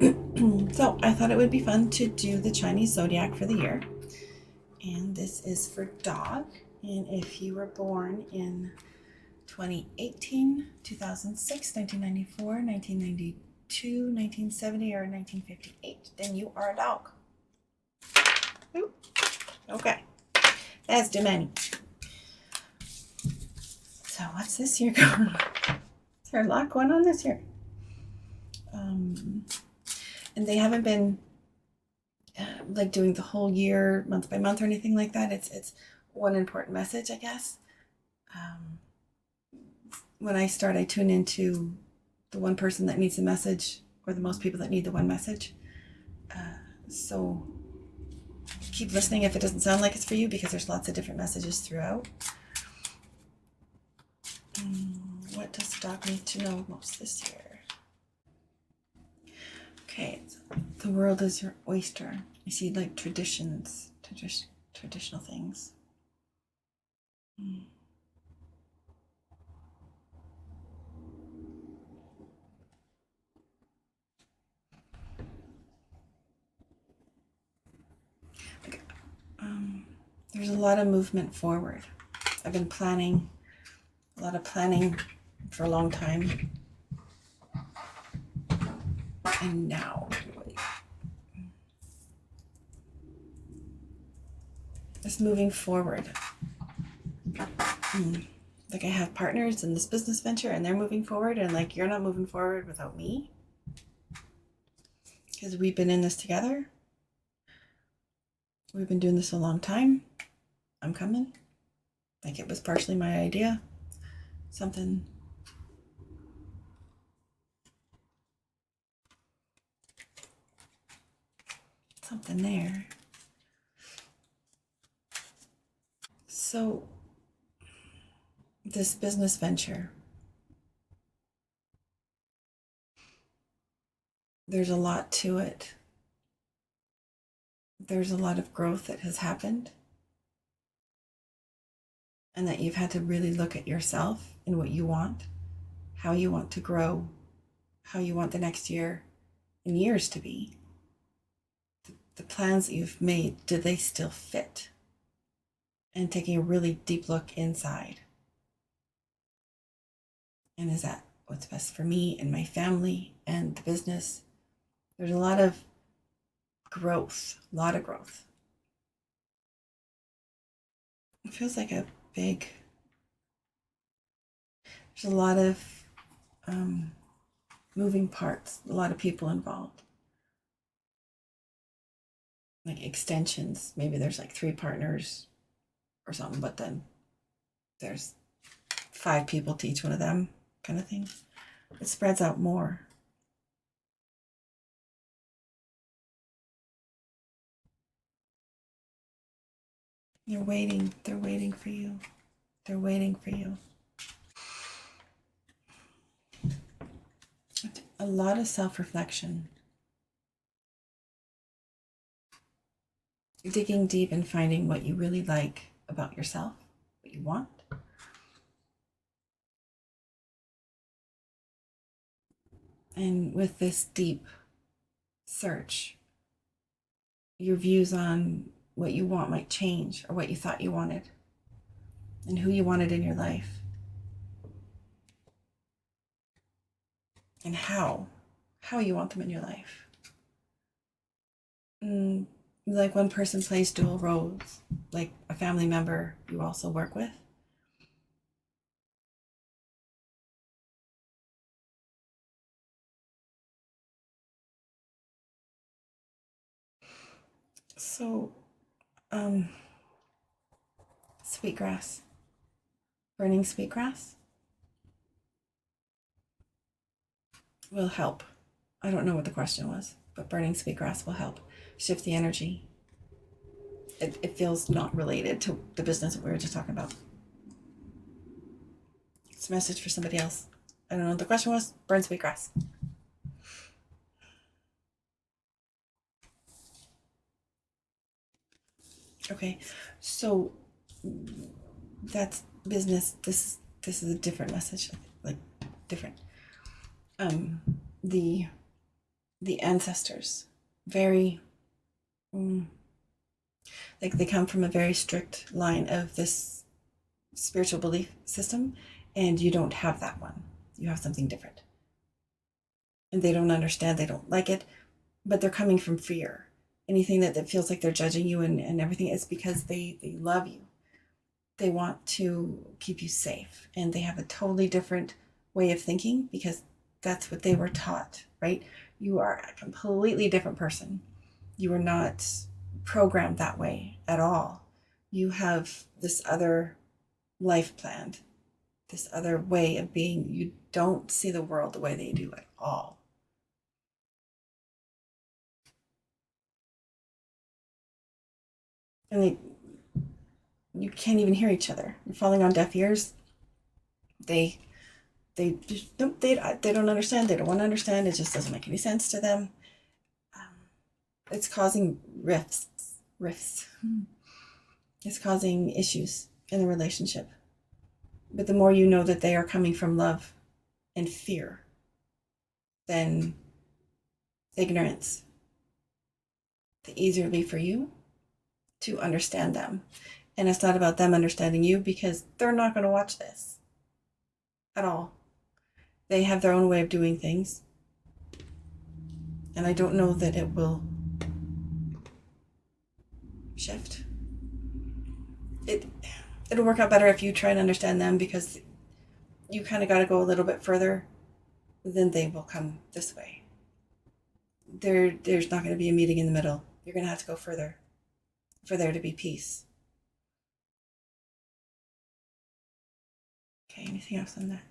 So I thought it would be fun to do the Chinese zodiac for the year. And this is for dog. And if you were born in 2018, 2006, 1994, 1992, 1970, or 1958, then you are a dog. Ooh, okay, that's too many. So what's this year going on? Is there a lot going on this year? And they haven't been like doing the whole year month by month or anything like that. It's one important message, I guess. When I start, I tune into the one person that needs the message, or the most people that need the one message. So keep listening if it doesn't sound like it's for you, because there's lots of different messages throughout. What does dog need to know most this year? Okay, the world is your oyster. You see, like traditions, traditional things. There's a lot of movement forward. I've been planning, a lot of planning for a long time. And now, it's moving forward. Like I have partners in this business venture and they're moving forward, and like you're not moving forward without me, because we've been in this together. We've been doing this a long time. I'm coming. Like it was partially my idea. Something there. So this business venture, there's a lot to it. There's a lot of growth that has happened, and that you've had to really look at yourself and what you want, how you want to grow, how you want the next year and years to be. The plans that you've made, do they still fit? And taking a really deep look inside. And is that what's best for me and my family and the business? There's a lot of growth, It feels like a big, there's a lot of moving parts, a lot of people involved. Like extensions, maybe there's like 3 partners or something, but then there's 5 people to each one of them, kind of thing. It spreads out more. They're waiting for you. They're waiting for you. A lot of self-reflection. Digging deep and finding what you really like about yourself, what you want. And with this deep search, your views on what you want might change, or what you thought you wanted, and who you wanted in your life, and how you want them in your life. Like one person plays dual roles, like a family member you also work with. So, sweetgrass, burning sweetgrass will help. I don't know what the question was, but burning sweetgrass will help shift the energy. It feels not related to the business that we were just talking about. It's a message for somebody else. I don't know what the question was. Burn sweetgrass. Okay, so that's business. This is a different message, like different. The the ancestors. Very, like they come from a very strict line of this spiritual belief system, and you don't have that one. You have something different. And they don't understand, they don't like it, but they're coming from fear. Anything that feels like they're judging you and everything is because they love you. They want to keep you safe, and they have a totally different way of thinking because that's what they were taught, right? You are a completely different person. You are not programmed that way at all. You have this other life planned, this other way of being. You don't see the world the way they do at all. And you can't even hear each other. You're falling on deaf ears. They just don't they don't understand. They don't want to understand. It just doesn't make any sense to them. It's causing rifts. It's causing issues in the relationship. But the more you know that they are coming from love and fear than ignorance, the easier it'll be for you to understand them. And it's not about them understanding you because they're not going to watch this at all. They have their own way of doing things. And I don't know that it will shift. It'll work out better if you try and understand them because you kind of got to go a little bit further, then they will come this way. There's not going to be a meeting in the middle. You're going to have to go further for there to be peace. Okay, anything else on that?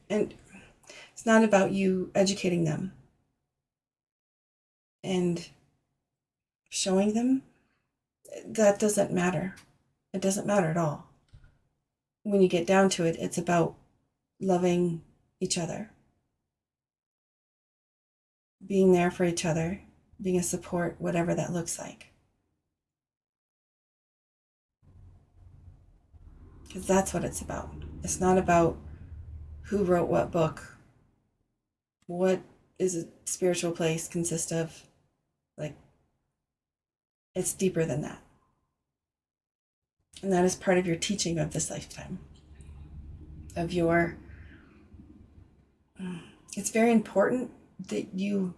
And it's not about you educating them and showing them. That doesn't matter. It doesn't matter at all. When you get down to it, it's about loving each other, being there for each other, being a support, whatever that looks like. Because that's what it's about. It's not about who wrote what book, what is a spiritual place consist of. Like, it's deeper than that. And that is part of your teaching of this lifetime. Of your, it's very important that you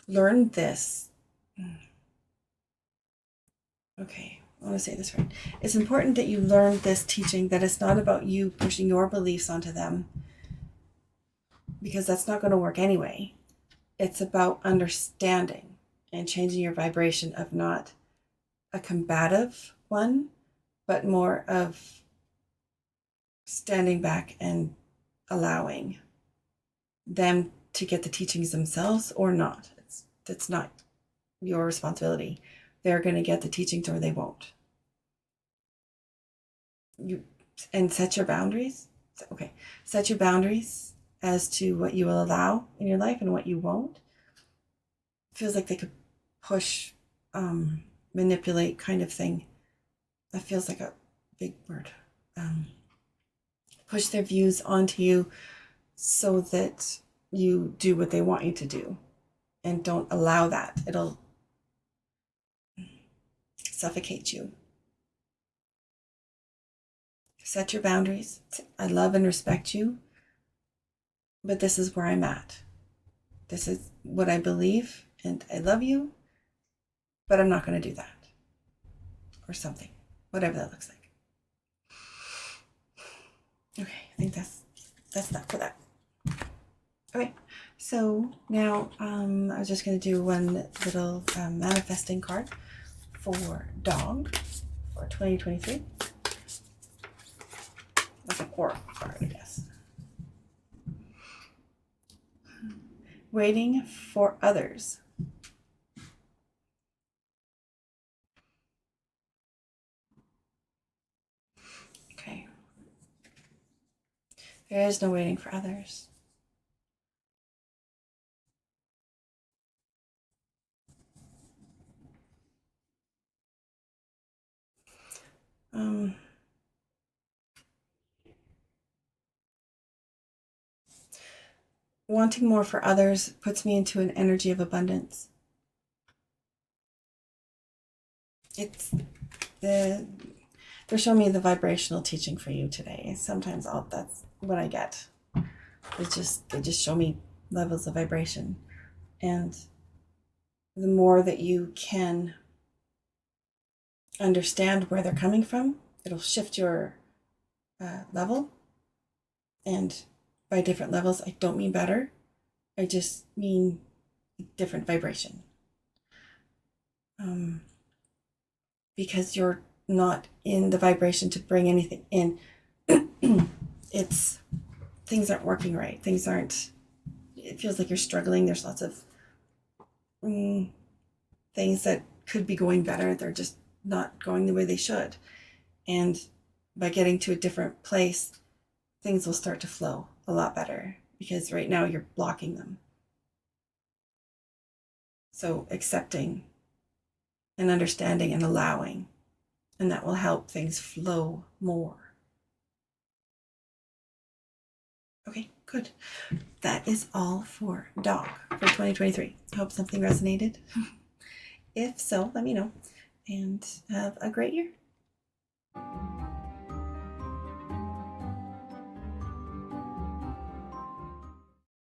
learn this. Okay, I want to say this right. It's important that you learn this teaching that it's not about you pushing your beliefs onto them because that's not going to work anyway. It's about understanding and changing your vibration of not a combative one, but more of standing back and allowing them to get the teachings themselves or not. It's not your responsibility. They're going to get the teachings or they won't. And set your boundaries. Okay, set your boundaries as to what you will allow in your life and what you won't. It feels like they could push, manipulate kind of thing. That feels like a big word. Push their views onto you so that you do what they want you to do. And don't allow that. It'll suffocate you. Set your boundaries. I love and respect you, but this is where I'm at. This is what I believe, and I love you, but I'm not going to do that. Or something, whatever that looks like. Okay, I think that's that for that. Okay, so now I was just going to do one little manifesting card for dog for 2023. Like an oracle card, I guess. Waiting for others. Okay. There is no waiting for others. wanting more for others puts me into an energy of abundance. It's they're showing me the vibrational teaching for you today. Sometimes that's what I get. They just show me levels of vibration, and the more that you can understand where they're coming from, it'll shift your level. And by different levels, I don't mean better. I just mean different vibration. Because you're not in the vibration to bring anything in. It's things aren't working right. Things aren't. It feels like you're struggling. There's lots of things that could be going better. They're just not going the way they should. And by getting to a different place, things will start to flow a lot better, because right now you're blocking them. So accepting and understanding and allowing, and that will help things flow more. Okay, good. That is all for dog for 2023. I hope something resonated. If so, let me know, and have a great year.